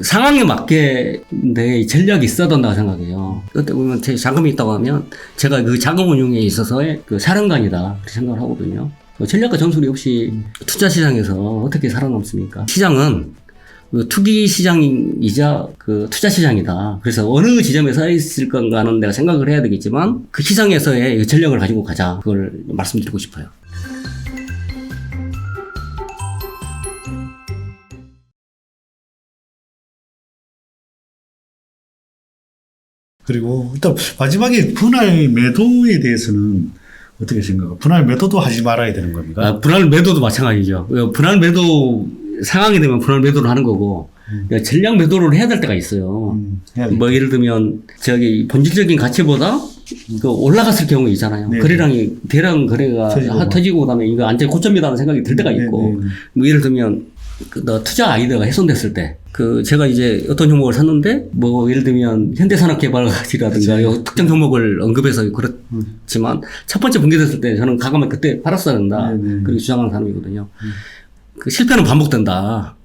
상황에 맞게 내 전략이 있어야 된다고 생각해요. 어떻게 보면 제 자금이 있다고 하면 제가 그 자금 운용에 있어서의 그 사령관이다 그렇게 생각을 하거든요. 전략과 전술이 없이 투자 시장에서 어떻게 살아남습니까? 시장은 그 투기 시장이자 그 투자 시장이다. 그래서 어느 지점에 서 있을 건가는 내가 생각을 해야 되겠지만 그 시장에서의 전략을 가지고 가자. 그걸 말씀드리고 싶어요. 그리고 일단 마지막에 분할 매도에 대해서는 어떻게 생각해요? 분할 매도도 하지 말아야 되는 겁니까? 분할 매도도 마찬가지죠. 분할 매도 상황이 되면 분할 매도를 하는 거고 전략 매도를 해야 될 때가 있어요. 뭐 예를 들면 저기 본질적인 가치보다 그 올라갔을 경우 있잖아요. 네. 거래량이 대량 거래가 터지고 그다음에 이거 완전히 고점이다는 생각이 들 때가 있고 뭐 예를 들면 그 투자 아이디어가 훼손됐을 때 그 제가 이제 어떤 종목을 샀는데 뭐 예를 들면 현대산업개발이라든가 특정 종목을 언급해서 그렇지만 첫 번째 붕괴됐을 때 저는 과감하게 그때 팔았어야 된다. 그렇게 주장하는 사람이거든요. 그 실패는 반복된다.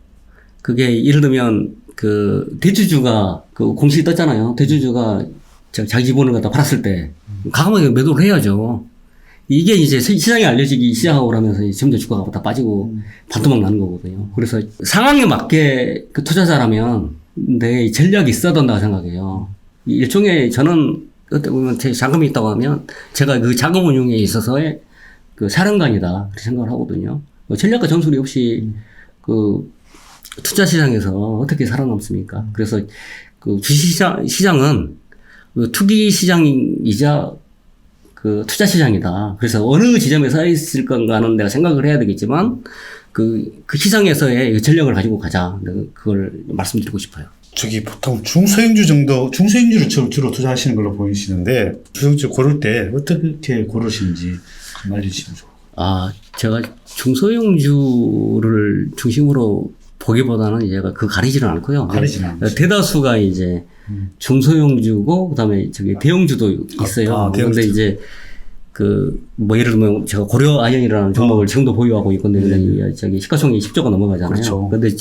그게 예를 들면 그 대주주가 그 공시에 떴잖아요. 대주주가 자기 지분을 갖다 팔았을 때 과감하게 매도를 해야죠. 이게 이제 시장에 알려지기 시작하고 그러면서 점점 주가가 다 빠지고 반토막 나는 거거든요. 그래서 상황에 맞게 그 투자자라면 내 전략이 있어야 된다고 생각해요. 일종의 저는 어떻게 보면 제 자금이 있다고 하면 제가 그 자금 운용에 있어서의 그 사령관이다 그렇게 생각을 하거든요. 전략과 전술이 없이 그 투자 시장에서 어떻게 살아남습니까? 그래서 그 주식시장은 그 투기 시장이자 그 투자 시장이다. 그래서 어느 지점에 서 있을 건가는 내가 생각을 해야 되겠지만 그 시장에서의 전략을 가지고 가자. 그걸 말씀드리고 싶어요. 저기 보통 중소형주를 주로 투자하시는 걸로 보이시는데 중소형주 고를 때 어떻게 고르시는지 좀 알려주시면 좋을 것 같아요. 제가 중소형주를 중심으로 보기보다는 제가 가리지는 않고요. 가리지는 않죠. 대다수가 이제 중소형주고 그다음에 저기 대형주도 있어요. 그런데 이제 뭐 예를 들면 제가 고려아연이라는 종목을 지금도 보유하고 있건데 저기 시가총액이 10조가 넘어가잖아요. 그렇죠. 그런데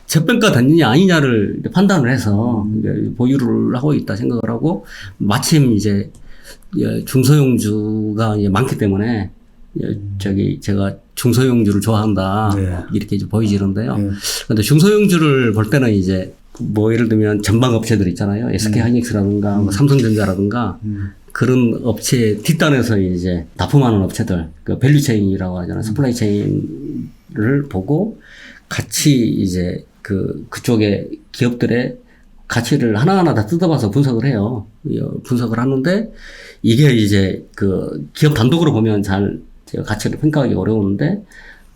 저평가 됐느냐 아니냐를 판단을 해서 보유를 하고 있다 생각을 하고 마침 이제 중소형주가 이제 많기 때문에 저기 제가 중소형주를 좋아한다 이렇게 이제 보이지는데요. 근데 중소형주를 볼 때는 이제 뭐 예를 들면 전방 업체들 있잖아요. SK하이닉스라든가 뭐 삼성전자라든가 그런 업체 뒷단에서 이제 납품하는 업체들, 그 밸류체인이라고 하잖아요. 서플라이 체인을 보고 같이 이제 그쪽에 기업들의 가치를 하나하나 다 뜯어봐서 분석을 해요. 분석을 하는데 이게 이제 그 기업 단독으로 보면 제가 가치를 평가하기 어려운데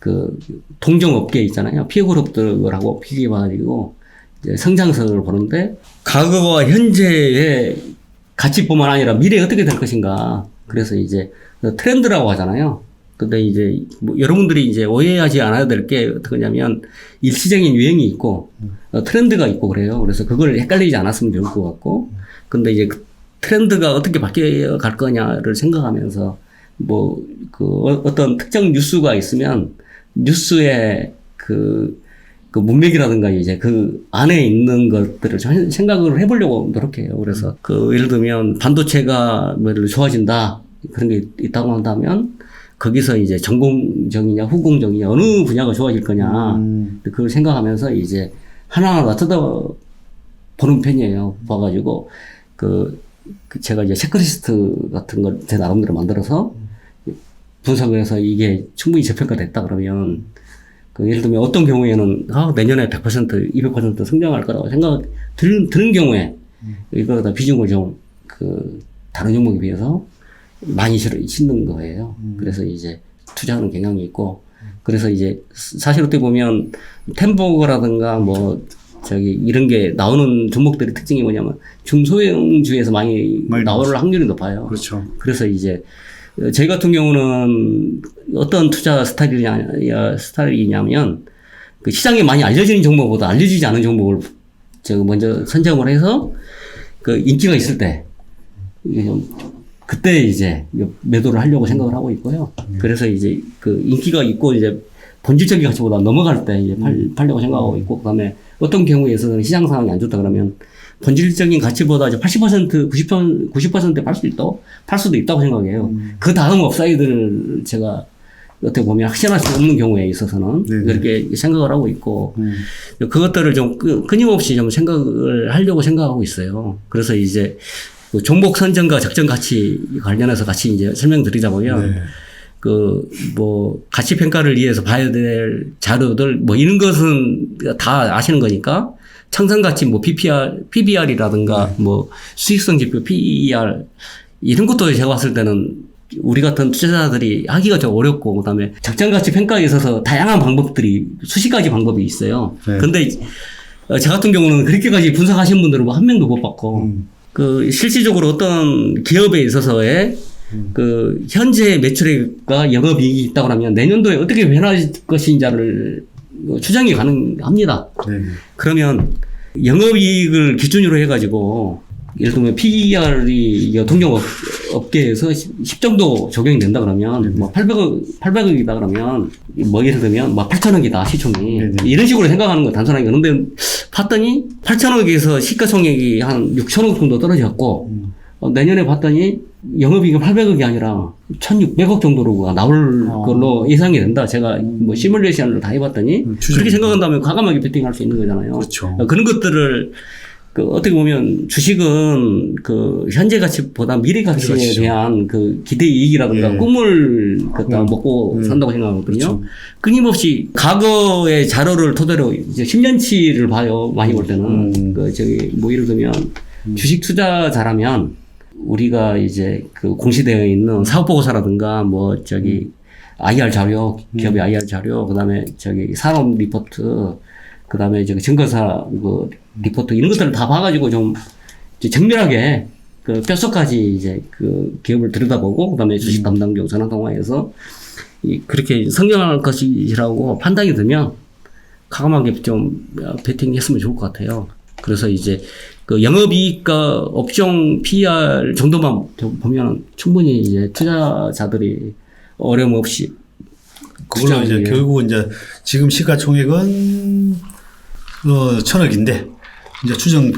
그 동종업계 있잖아요. 피해 그룹들하고 비교해가지고 성장성을 보는데 과거와 현재의 가치뿐만 아니라 미래에 어떻게 될 것인가. 그래서 이제 트렌드라고 하잖아요. 근데 이제 뭐 여러분들이 이제 오해하지 않아야 될 게 어떠냐면 일시적인 유행이 있고 트렌드가 있고 그래요. 그래서 그걸 헷갈리지 않았으면 좋을 것 같고 근데 이제 그 트렌드가 어떻게 바뀌어 갈 거냐를 생각하면서 뭐 어떤 특정 뉴스가 있으면 뉴스의 그 문맥이라든가 이제 그 안에 있는 것들을 생각을 해보려고 노력해요. 그래서 예를 들면 반도체가 뭐를 좋아진다 그런 게 있다고 한다면 거기서 이제 전공적이냐 후공적이냐 어느 분야가 좋아질 거냐 그걸 생각하면서 이제 하나하나 다 뜯어보는 편이에요. 봐가지고 제가 이제 체크리스트 같은 걸 제 나름대로 만들어서 분석을 해서 이게 충분히 저평가됐다 그러면 예를 들면 어떤 경우에는 내년에 100%, 200% 성장할 거라고 드는 경우에 이거다 비중을 좀 다른 종목에 비해서 많이 싣는 거예요. 그래서 이제 투자하는 경향이 있고 그래서 이제 사실 어떻게 보면 템버거라든가 뭐 이런 게 나오는 종목들의 특징이 뭐냐면 중소형주에서 많이 나올 확률이 높아요. 그렇죠. 그래서 이제 저희 같은 경우는 어떤 투자 스타일이냐면 그 시장에 많이 알려지는 종목보다 알려지지 않은 종목을 먼저 선정을 해서 인기가 있을 때 그때 이제 매도를 하려고 생각을 하고 있고요. 그래서 이제 인기가 있고 이제 본질적인 가치보다 넘어갈 때 이제 팔려고 생각하고 있고, 그다음에 어떤 경우에 있어서는 시장 상황이 안 좋다 그러면 본질적인 가치보다 이제 80%, 90%에 팔 수도 있다고 생각해요. 그 다음 업사이드를 제가 어떻게 보면 확신할 수 없는 경우에 있어서는 네네. 그렇게 생각을 하고 있고, 그것들을 좀 끊임없이 좀 생각을 하려고 생각하고 있어요. 그래서 이제 그 종목 선정과 적정 가치 관련해서 같이 이제 설명드리자면, 네. 그 뭐 가치 평가를 위해서 봐야 될 자료들 뭐 이런 것은 다 아시는 거니까 창선 가치 뭐 PBR이라든가 뭐 수익성 지표 PER 이런 것도 제가 봤을 때는 우리 같은 투자자들이 하기가 좀 어렵고, 그다음에 적정 가치 평가에 있어서 다양한 방법들이 수십 가지 방법이 있어요. 네. 근데 저 같은 경우는 그렇게까지 분석하신 분들은 뭐 한 명도 못 봤고, 그 실질적으로 어떤 기업에 있어서의 그 현재 매출액과 영업이익이 있다고 하면 내년도에 어떻게 변할 것인지를 추정이 가능합니다. 네. 그러면 영업이익을 기준으로 해가지고 예를 들면 PER이 동종업계에서 10 정도 적용이 된다 그러면 뭐 800억이다 그러면 뭐 예를 들면 뭐 8천억이다 시총이 네네. 이런 식으로 생각하는 거 단순하게. 그런데 봤더니 8천억에서 시가총액이 한 6천억 정도 떨어졌고 내년에 봤더니 영업이익은 800억이 아니라 1,600억 정도로 나올 걸로 예상이 된다. 제가 뭐 시뮬레이션을 다 해봤더니 그렇게 생각한다면 과감하게 베팅할 수 있는 거잖아요. 그렇죠. 그런 것들을 그 어떻게 보면 주식은 그 현재 가치보다 미래 가치에 가치죠. 대한 그 기대 이익이라든가 예. 꿈을 갖다 먹고 산다고 생각하거든요. 그렇죠. 끊임없이 과거의 자료를 토대로 이제 10년치를 봐요. 많이 볼 때는 그 저기 뭐 예를 들면 주식 투자자라면 우리가 이제 그 공시되어 있는 사업보고서라든가 뭐 저기 IR 자료, 기업의 IR 자료, 그다음에 저기 산업 리포트, 그다음에 저기 증거사 그 리포트 이런 것들을 다 봐가지고 좀 이제 정밀하게 그 뼛속까지 이제 그 기업을 들여다보고, 그다음에 주식 담당자 전화 통화해서 그렇게 성장할 것이라고 판단이 들면 과감하게 좀 베팅했으면 좋을 것 같아요. 그래서 이제 그 영업이익과 업종 PER 정도만 보면 충분히 이제 투자자들이 어려움 없이 그걸로 이제 결국은 이제 지금 시가총액은 1,000억인데 이제 추정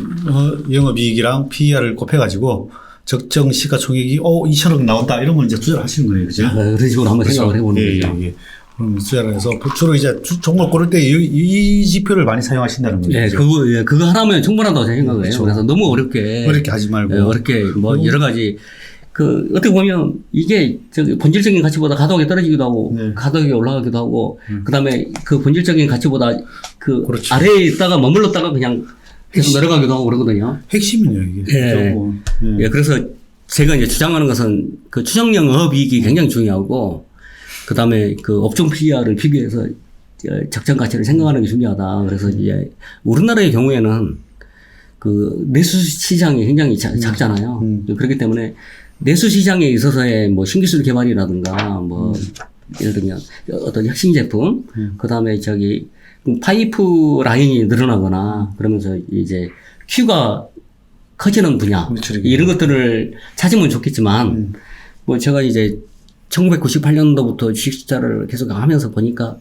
영업이익이랑 PER을 곱해가지고 적정 시가총액이 2,000억 나온다 이러면 이제 투자를 하시는 거예요, 그죠? 그런 식으로 한번 생각을 해보는 거죠. 예. 그럼 투자를 해서 주로 이제 종목 고를 때 이 지표를 많이 사용하신다는 거죠. 예, 그거 하나면 충분하다고 생각을 해요. 그렇죠. 그래서 너무 어렵게 하지 말고. 어렵게 뭐 여러 가지 그 어떻게 보면 이게 저기 본질적인 가치보다 가격이 떨어지기도 하고 가격이 올라가기도 하고, 그다음에 그 본질적인 가치보다 그 그렇죠. 아래에 있다가 머물렀다가 그냥 계속 내려가기도 하고 그러거든요. 핵심이네요, 이게. 예, 그래서 제가 이제 주장하는 것은 그 추정 영업이익이 굉장히 중요하고, 그다음에 그 업종 PER을 비교해서 적정 가치를 생각하는 게 중요하다. 그래서 이제 우리나라의 경우에는 그 내수 시장이 굉장히 작잖아요. 그렇기 때문에 내수 시장에 있어서의 뭐 신기술 개발이라든가 뭐 예를 들면 어떤 혁신 제품, 그다음에 저기 파이프 라인이 늘어나거나 그러면서 이제 큐가 커지는 분야 이런 것들을 찾으면 좋겠지만, 뭐 제가 이제 1998년도부터 주식 투자를 계속 하면서 보니까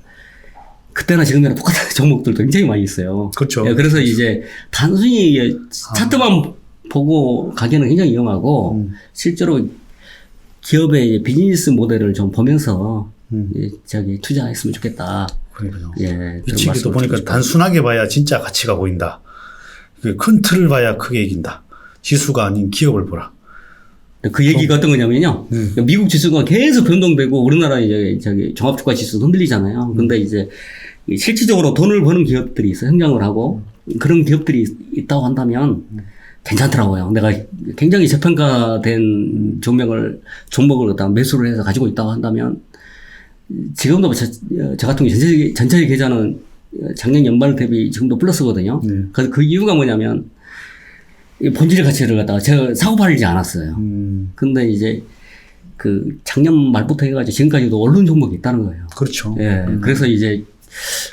그때나 지금이나 똑같은 종목들도 굉장히 많이 있어요. 그렇죠. 예, 그래서 이제 단순히 차트만 보고 가기는 굉장히 위험하고, 실제로 기업의 비즈니스 모델을 좀 보면서 저기 투자했으면 좋겠다. 그러니까요. 예, 이 책에도 보니까 단순하게 봐야 진짜 가치가 보인다. 큰 틀을 봐야 크게 이긴다. 지수가 아닌 기업을 보라. 그 얘기가 어떤 거냐면요. 미국 지수가 계속 변동되고 우리나라 이제 저기 종합주가 지수도 흔들리잖아요. 근데 이제 실질적으로 돈을 버는 기업들이 있어, 성장을 하고 그런 기업들이 있다고 한다면 괜찮더라고요. 내가 굉장히 저평가된 종목을 갖다 매수를 해서 가지고 있다고 한다면, 지금도 저 같은 경우 전체 계좌는 작년 연말 대비 지금도 플러스거든요. 그래서 그 이유가 뭐냐면 본질 가치를 갖다가 제가 사고 팔지 않았어요. 근데 이제 그 작년 말부터 해가지고 지금까지도 오른 종목이 있다는 거예요. 그렇죠. 예. 그래서 이제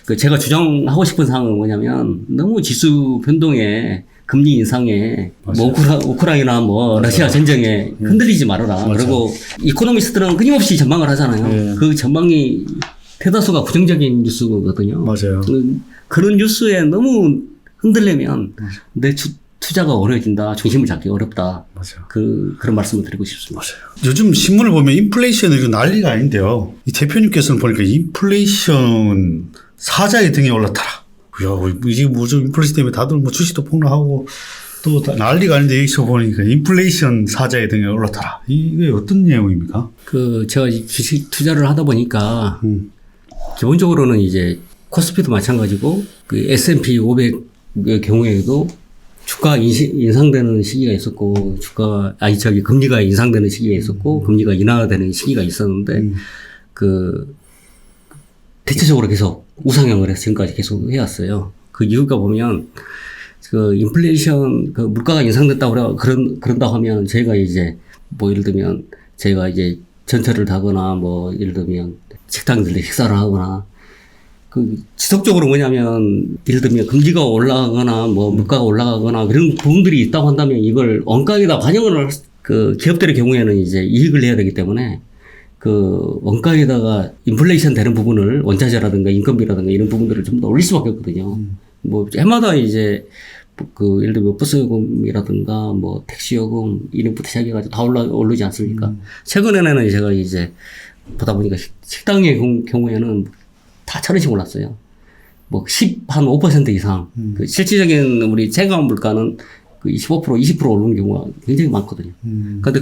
그 제가 주장하고 싶은 사항은 뭐냐면, 너무 지수 변동에 금리 인상에 뭐 우크라이나 뭐 러시아 전쟁에 흔들리지 말아라. 그리고 이코노미스트들은 끊임없이 전망을 하잖아요. 그 전망이 대다수가 부정적인 뉴스거든요. 맞아요. 그런 뉴스에 너무 흔들리면 내 투자가 어려워진다. 중심을 잡기 어렵다. 맞아요. 그런 말씀을 드리고 싶습니다. 맞아요. 요즘 신문을 보면 인플레이션이 이거 난리가 아닌데요. 이 대표님께서는 보니까 인플레이션 사자의 등에 올라타라. 야, 이게 뭐죠? 인플레이션 때문에 다들 뭐 주식도 폭락하고 또 난리가 아닌데 여기서 보니까 인플레이션 사자의 등에 올라타라. 이게 어떤 내용입니까? 제가 주식 투자를 하다 보니까 기본적으로는 이제 코스피도 마찬가지고 그 S&P 500의 경우에도 주가 인상되는 시기가 있었고 금리가 인상되는 시기가 있었고 금리가 인하되는 시기가 있었는데 대체적으로 계속 우상향을 해서 지금까지 계속 해왔어요. 그 이유가 보면 인플레이션 물가가 인상됐다고 그런다고 하면 저희가 이제 뭐 예를 들면 저희가 이제 전철을 타거나 뭐 예를 들면 식당들에 식사를 하거나 지속적으로 뭐냐면 예를 들면 금리가 올라가거나 뭐 물가가 올라가거나 그런 부분들이 있다고 한다면 이걸 원가에다 반영을 기업들의 경우에는 이제 이익을 내야 되기 때문에 원가에다가 인플레이션 되는 부분을 원자재라든가 인건비라든가 이런 부분들을 전부 다 올릴 수밖에 없거든요. 뭐 해마다 이제 예를 들면 버스 요금이라든가 뭐 택시 요금 이런 부터 시작해가지고 다 오르지 않습니까? 최근에는 제가 이제 보다 보니까 식당의 경우에는 다 1,000원씩 올랐어요. 뭐 한 5% 이상. 실질적인 우리 체감 물가는 15% 20% 오르는 경우가 굉장히 많거든요. 그런데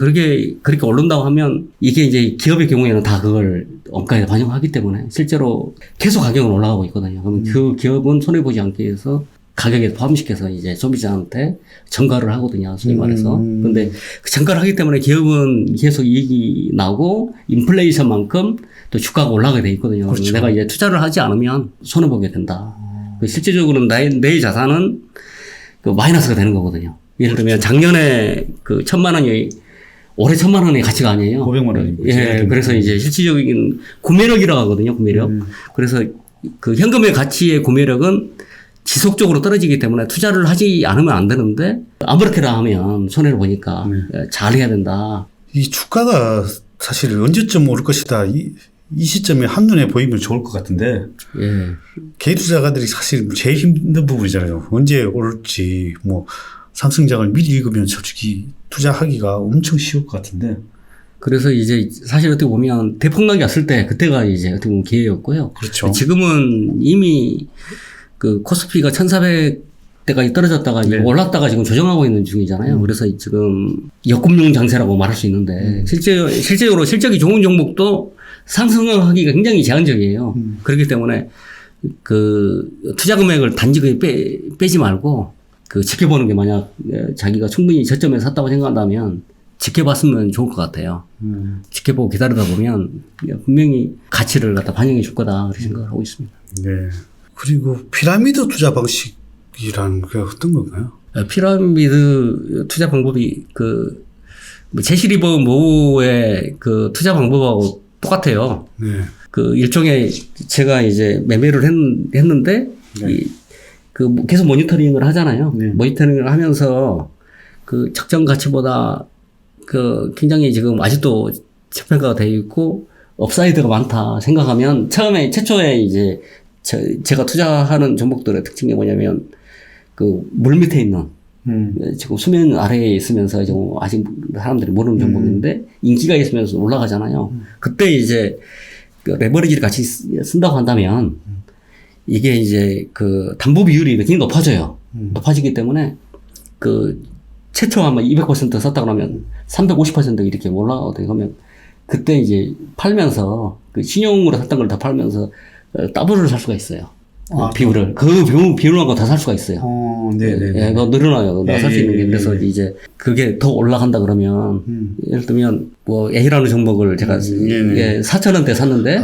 그렇게 오른다고 하면 이게 이제 기업의 경우에는 다 그걸 원가에 반영하기 때문에 실제로 계속 가격은 올라가고 있거든요. 그러면 그 기업은 손해보지 않기 위해서 가격에 포함시켜서 이제 소비자한테 전가를 하거든요. 소위 말해서. 근데 그 전가를 하기 때문에 기업은 계속 이익이 나고 인플레이션만큼 또 주가가 올라가게 돼 있거든요. 그렇죠. 내가 이제 투자를 하지 않으면 손해보게 된다. 실제적으로는 내 자산은 마이너스가 되는 거거든요. 예를 들면 작년에 1,000만 원이 올해 1,000만 원의 가치가 아니에요. 500만 원입니다. 예, 그래서 이제 실질적인 구매력이라고 하거든요. 구매력. 그래서 현금의 가치의 구매력은 지속적으로 떨어지기 때문에 투자를 하지 않으면 안 되는데 아무렇게나 하면 손해를 보니까 잘해야 된다. 이 주가가 사실 언제쯤 오를 것이다. 이 시점에 한눈에 보이면 좋을 것 같은데 예. 개인 투자가들이 사실 제일 힘든 부분이잖아요. 언제 오를지 뭐 상승장을 미리 읽으면 솔직히 투자하기가 엄청 쉬울 것 같은데. 그래서 이제 사실 어떻게 보면 대폭락이 왔을 때 그때가 이제 어떻게 보면 기회였고요. 그렇죠. 지금은 이미 코스피가 1,400대까지 떨어졌다가 네. 올랐다가 지금 조정하고 있는 중이잖아요. 그래서 지금 역금융 장세라고 말할 수 있는데 실제로 실적이 좋은 종목도 상승하기가 굉장히 제한적이에요. 그렇기 때문에 투자 금액을 단지 빼지 말고 지켜보는 게 만약 자기가 충분히 저점에 샀다고 생각한다면 지켜봤으면 좋을 것 같아요. 지켜보고 기다리다 보면 분명히 가치를 갖다 반영해 줄 거다 그렇게 생각을 하고 있습니다. 네. 그리고 피라미드 투자 방식이라는 게 어떤 건가요? 피라미드 투자 방법이 제시리버 모의 투자 방법하고 똑같아요. 네. 일종의 제가 이제 매매를 했는데 네. 계속 모니터링을 하잖아요. 네. 모니터링을 하면서 적정 가치보다 굉장히 지금 아직도 저평가가 되어 있고 업사이드가 많다 생각하면 최초에 이제 제가 투자하는 종목들의 특징이 뭐냐면 물 밑에 있는 지금 수면 아래에 있으면서 지금 아직 사람들이 모르는 종목인데 인기가 있으면서 올라가잖아요. 그때 이제 레버리지를 같이 쓴다고 한다면 이게 이제 담보 비율이 굉장히 높아져요. 높아지기 때문에 최초 아마 200% 썼다 그러면 350% 이렇게 올라가거든요. 그러면 그때 이제 팔면서 신용으로 샀던 걸 다 팔면서 더블을 살 수가 있어요. 비율을. 비율하고 다 살 수가 있어요. 네네. 예, 그거 늘어나요. 나 살 수 있는 게. 그래서 예. 이제 그게 더 올라간다 그러면, 예를 들면, A라는 종목을 제가 4,000원대 샀는데,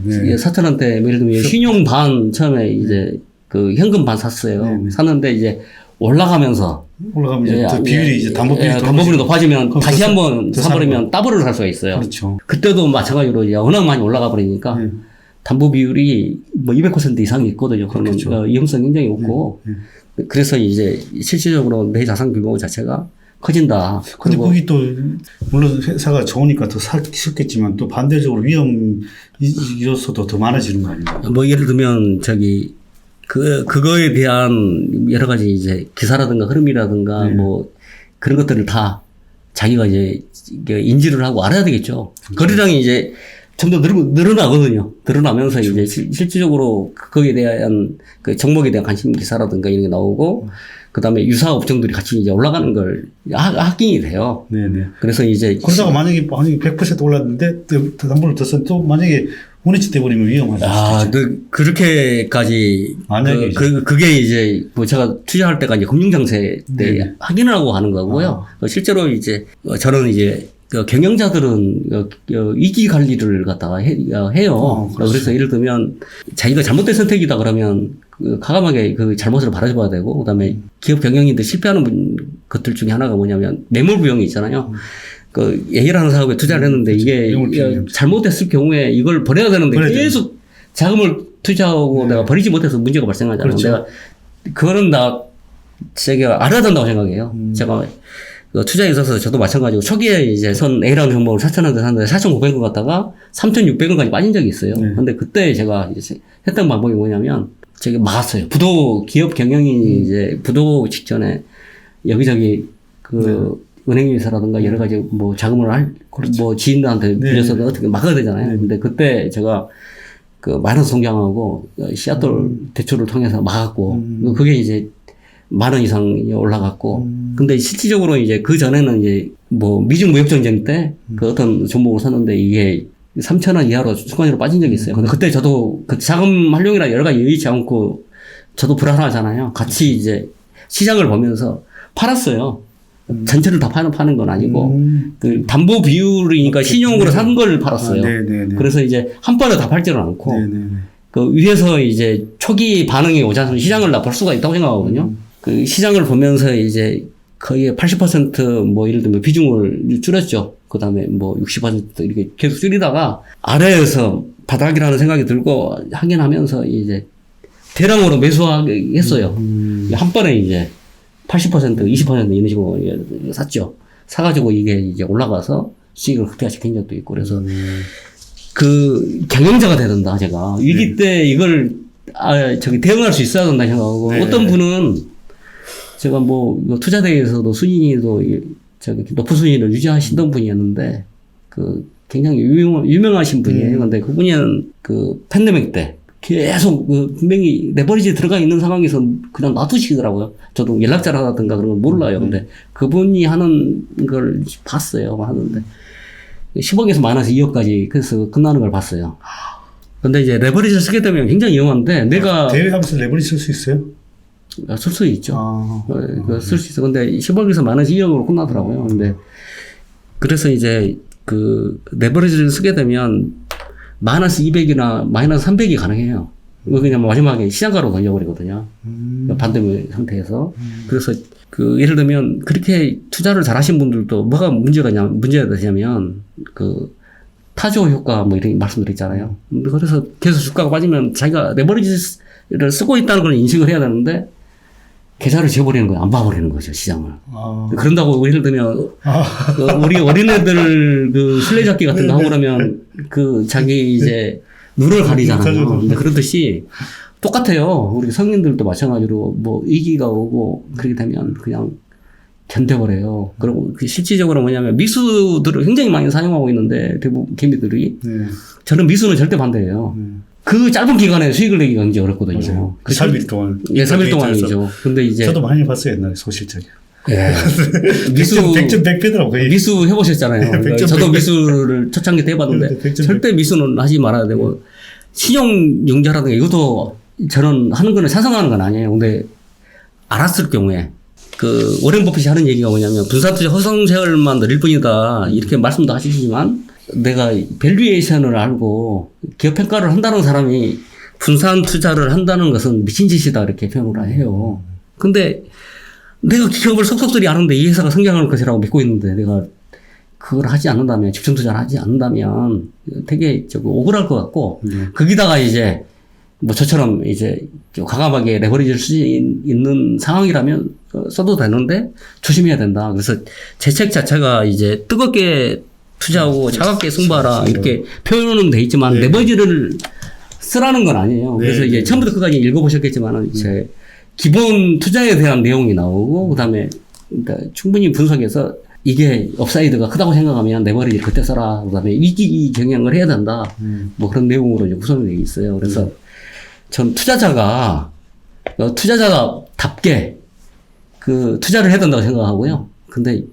네. 4,000원대, 예를 들면 신용 반 처음에 이제 현금 반 샀어요. 네네. 샀는데 이제 올라가면 이제 비율이 이제 담보비율이 높아지면 다시 한번 사버리면 더블을 살 수가 있어요. 그렇죠. 그때도 마찬가지로 이제 워낙 많이 올라가 버리니까 담보 비율이 200% 이상이 있거든요. 그러면 그렇죠. 위험성이 굉장히 높고 그래서 이제 실질적으로 내 자산 규모 자체가 커진다. 근데 그리고 거기 또 물론 회사가 좋으니까 더 쉽겠지만 또 반대적으로 위험 요소도 더 많아지는 거 아닌가? 뭐 예를 들면 그거에 대한 여러 가지 이제 기사라든가 흐름이라든가 네. 뭐 그런 것들을 다 자기가 이제 인지를 하고 알아야 되겠죠. 거래량이 이제 좀 더 늘어나거든요. 늘어나면서 이제 실질적으로 거기에 대한 그 종목에 대한 관심 기사라든가 이런 게 나오고 그다음에 유사 업종들이 같이 이제 올라가는 걸 확인이 돼요. 네네. 그래서 이제 그러다가 만약에 100% 올랐는데 또 담보를 더 써도 또 만약에 원위치 돼버리면 위험하죠. 그렇게까지 만약에 그게 이제 뭐 제가 투자할 때가 이제 금융장세 때 네네. 확인을 하고 하는 거고요. 실제로 이제 저는 이제 경영자들은 위기 관리를 갖다가 해요. 그렇죠. 그래서 예를 들면 자기가 잘못된 선택이다 그러면 과감하게 그 잘못을 바라봐야 되고 그다음에 기업 경영인들 실패하는 것들 중에 하나가 뭐냐면 뇌물부용이 있잖아요. 그 A라는 사업에 투자를 했는데 이게 잘못됐을 경우에 이걸 버려야 되는데 계속 자금을 투자하고 내가 버리지 못해서 문제가 발생하잖아요. 그렇죠. 내가 그거는 제가 알아야 된다고 생각해요. 제가 투자에 있어서 저도 마찬가지고 초기에 이제 선 A라는 종목을 4,000원대 샀는데 4,500원 갔다가 3,600원까지 빠진 적이 있어요. 근데 그때 제가 이제 했던 방법이 뭐냐면 제가 막았어요. 기업 경영인이 이제 부도 직전에 여기저기 은행에서라든가 여러 가지 뭐 자금을 그렇죠. 뭐 지인들한테 빌려서도 어떻게 막아야 되잖아요. 근데 그때 제가 그 마이너스 성장하고 씨앗돌 대출을 통해서 막았고 그게 이제 10,000원 이상 올라갔고 근데 실질적으로 이제 그 전에는 이제 뭐 미중 무역 전쟁 때 그 어떤 종목을 샀는데 이게 3,000원 이하로 순간적으로 빠진 적이 있어요. 근데 그때 저도 그 자금 활용이나 여러 가지 여의치 않고 저도 불안하잖아요. 같이 이제 시장을 보면서 팔았어요. 전체를 다 파는 건 아니고 그 담보 비율이니까 신용으로 산 걸 팔았어요. 그래서 이제 한 번에 다 팔지는 않고 그 위에서 이제 초기 반응이 오지 않으면 시장을 나 볼 수가 있다고 생각하거든요. 그 시장을 보면서 이제 거의 80% 예를 들면 비중을 줄였죠. 그 다음에 60% 이렇게 계속 줄이다가 아래에서 바닥이라는 생각이 들고 확인하면서 이제 대량으로 매수하게 했어요. 한 번에 이제 80%, 20% 이런 식으로 샀죠. 사가지고 이게 이제 올라가서 수익을 획득시킨 적도 있고 그래서 그 경영자가 돼야 된다, 제가. 위기 때 이걸 대응할 수 있어야 된다 생각하고 어떤 분은 제가 투자대회에서도 순위도 높은 순위를 유지하시던 분이었는데 굉장히 유명하신 분이에요. 근데 그분은 팬데믹 때 계속 분명히 레버리지 들어가 있는 상황에서 그냥 놔두시더라고요. 저도 연락자라든가 그런 걸 몰라요. 근데 그분이 하는 걸 봤어요. 하는데 10억에서 마이너스 2억까지 그래서 끝나는 걸 봤어요. 근데 이제 레버리지를 쓰게 되면 굉장히 위험한데 내가 대회하면서 레버리지 쓸 수 있어요? 쓸 수 있죠. 쓸 수 있어. 근데 10억에서 마이너스 2억으로 끝나더라고요. 근데 그래서 이제 레버리지를 쓰게 되면 마이너스 200이나 마이너스 300이 가능해요. 그냥 마지막에 시장가로 던져버리거든요. 반대 상태에서. 그래서 예를 들면 그렇게 투자를 잘 하신 분들도 뭐가 문제가 되냐면 타조 효과 이런 말씀드렸잖아요. 그래서 계속 주가가 빠지면 자기가 레버리지를 쓰고 있다는 걸 인식을 해야 되는데 계좌를 지워버리는 거예요. 안 봐버리는 거죠, 시장을. 그런다고 예를 들면 우리 어린애들 술래잡기 같은 거 하고 그러면 자기 이제 눈을 가리잖아요. 근데 그렇듯이 똑같아요. 우리 성인들도 마찬가지로 위기가 오고 그렇게 되면 그냥 견뎌버려요. 그리고 실질적으로 뭐냐면 미수들을 굉장히 많이 사용하고 있는데 대부분 개미들이 저는 미수는 절대 반대예요. 그 짧은 기간에 수익을 내기가 굉장히 어렵거든요. 3일 동안. 예, 3일 동안이죠. 근데 이제. 저도 많이 봤어요, 옛날에 소실적에. 예. 미수. 100점 100배더라고요. 미수 해보셨잖아요. 그러니까 저도 미수를 초창기 때 해봤는데 절대 미수는 하지 말아야 되고 신용융자라든가 이것도 저는 하는 거는 찬성하는 건 아니에요. 근데 알았을 경우에 워렌 버핏이 하는 얘기가 뭐냐면 분산투자 허송세월만 늘릴 뿐이다. 이렇게 말씀도 하시지만 내가 밸류에이션을 알고 기업 평가를 한다는 사람이 분산 투자를 한다는 것은 미친 짓이다 이렇게 표현을 해요. 근데 내가 기업을 속속들이 아는데 이 회사가 성장할 것이라고 믿고 있는데 내가 그걸 하지 않는다면 집중 투자를 하지 않는다면 되게 억울할 것 같고 거기다가 이제 뭐 저처럼 이제 좀 과감하게 레버리지를 쓸 수 있는 상황이라면 써도 되는데 조심해야 된다. 그래서 제 책 자체가 이제 뜨겁게 투자하고 차갑게 승부하라 이렇게 표현은 돼 있지만 레버리지를 쓰라는 건 아니에요. 그래서 이제 처음부터 끝까지 읽어보셨겠지만은 제 기본 투자에 대한 내용이 나오고 그다음에 그러니까 충분히 분석해서 이게 업사이드가 크다고 생각하면 레버리지 그때 써라. 그다음에 위기 경영을 해야 된다. 뭐 그런 내용으로 이제 구성이 되어 있어요. 그래서 전 투자자답게 그 투자를 해야 된다고 생각하고요. 근데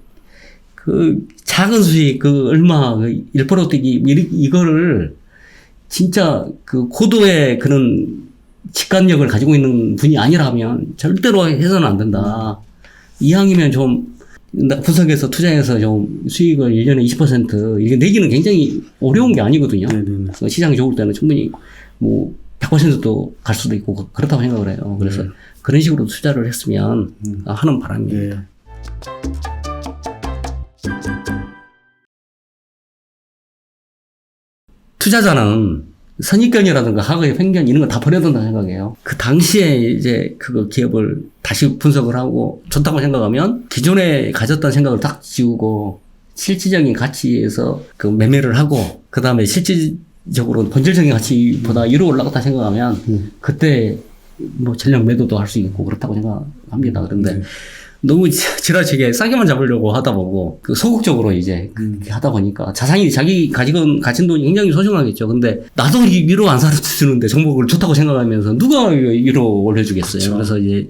그 작은 수익 그 얼마 1% 뛰기 이거를 진짜 그 고도의 그런 직관력을 가지고 있는 분이 아니라면 절대로 해서는 안 된다. 이왕이면 좀 분석해서 투자해서 좀 수익을 1년에 20% 이게 내기는 굉장히 어려운 게 아니거든요. 시장이 좋을 때는 충분히 뭐 100%도 갈 수도 있고 그렇다고 생각을 해요. 그래서 그런 식으로 투자를 했으면 하는 바람입니다. 투자자는 선입견이라든가 과거의 편견 이런 거 다 버려야 된다고 생각해요. 그 당시에 이제 그거 기업을 다시 분석을 하고 좋다고 생각하면 기존에 가졌던 생각을 딱 지우고 실질적인 가치에서 그 매매를 하고 그 다음에 실질적으로 본질적인 가치보다 위로 올라갔다 생각하면 그때 뭐 전략 매도도 할 수 있고 그렇다고 생각합니다. 그런데 너무 지나치게 싸게만 잡으려고 하다 보고 그 소극적으로 이제 그렇게 하다 보니까 자산이 자기 가진 돈이 굉장히 소중하겠죠. 근데 나도 위로 안 살아주는데 종목을 좋다고 생각하면서 누가 위로 올려주겠어요. 그렇죠. 그래서 이제